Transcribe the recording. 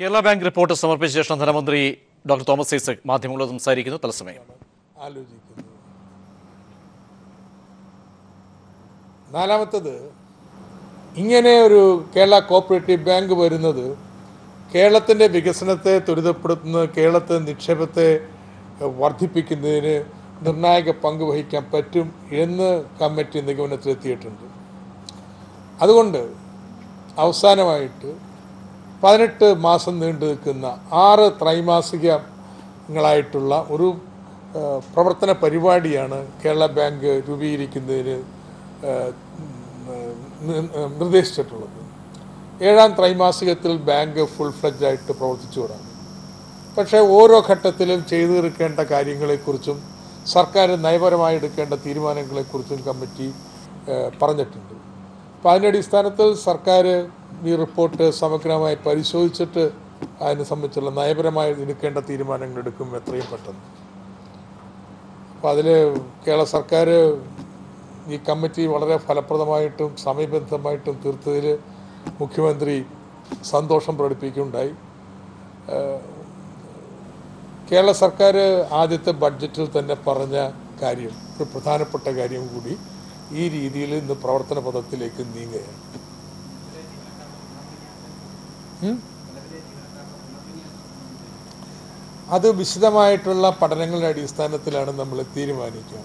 Kerala bank report സമർപ്പിച്ച ശേഷം ധനമന്ത്രി ഡോക്ടർ തോമസ് ഐസക് മാധ്യമങ്ങളോട് സംസാരിക്കുന്നു. തത്സമയം ആലോചിക്കുന്നത്. നാലാമത്തത്, ഇങ്ങനെ ഒരു കേരള കോപ്പറേറ്റീവ് ബാങ്ക് വരുന്നത് കേരളത്തിൻ്റെ വികസനത്തെ ത്വരിതപ്പെടുത്തുന്ന, കേരളത്തെ നിക്ഷേപത്തെ വർദ്ധിപ്പിക്കുന്നതിന് നിർണായക പങ്ക് വഹിക്കാൻ പറ്റും എന്ന് കമ്മിറ്റി നിഗമനത്തിലെത്തിയിട്ടുണ്ട്. അതുകൊണ്ട് അവസാനമായിട്ട് 18 മാസം നീണ്ടു നിൽക്കുന്ന 6 ത്രൈമാസികങ്ങളായിട്ടുള്ള ഒരു പ്രവർത്തന പരിപാടിയാണ് കേരള ബാങ്ക് രൂപീകരിക്കുന്നതിന് നിർദ്ദേശിച്ചിട്ടുള്ളത്. 7ാം ത്രൈമാസികത്തിൽ ബാങ്ക് ഫുൾ ഫ്ലെഡ്ജായിട്ട് പ്രവർത്തിച്ചു തുടങ്ങും. പക്ഷേ ഓരോ ഘട്ടത്തിലും ചെയ്തു തീർക്കേണ്ട കാര്യങ്ങളെക്കുറിച്ചും സർക്കാർ നയപരമായി എടുക്കേണ്ട തീരുമാനങ്ങളെക്കുറിച്ചും കമ്മിറ്റി പറഞ്ഞിട്ടുണ്ട്. അപ്പോൾ അതിൻ്റെ അടിസ്ഥാനത്തിൽ സർക്കാർ ഈ റിപ്പോർട്ട് സമഗ്രമായി പരിശോധിച്ചിട്ട് അതിനെ സംബന്ധിച്ചുള്ള നയപരമായി എടുക്കേണ്ട തീരുമാനങ്ങൾ എടുക്കും എത്രയും പെട്ടെന്ന്. അപ്പോൾ അതിൽ കേരള സർക്കാർ ഈ കമ്മിറ്റി വളരെ ഫലപ്രദമായിട്ടും സമയബദ്ധമായിട്ടും തീർത്തതിൽ മുഖ്യമന്ത്രി സന്തോഷം പ്രകടിപ്പിക്കുകയുണ്ടായി. കേരള സർക്കാർ ആദ്യത്തെ ബഡ്ജറ്റിൽ തന്നെ പറഞ്ഞ കാര്യം, ഒരു പ്രധാനപ്പെട്ട കാര്യം കൂടി ഈ രീതിയിൽ ഇന്ന് പ്രവർത്തന പദത്തിലേക്ക് നീങ്ങുകയാണ്. അത് വിശദമായിട്ടുള്ള പഠനങ്ങളുടെ അടിസ്ഥാനത്തിലാണ് നമ്മൾ തീരുമാനിക്കുക.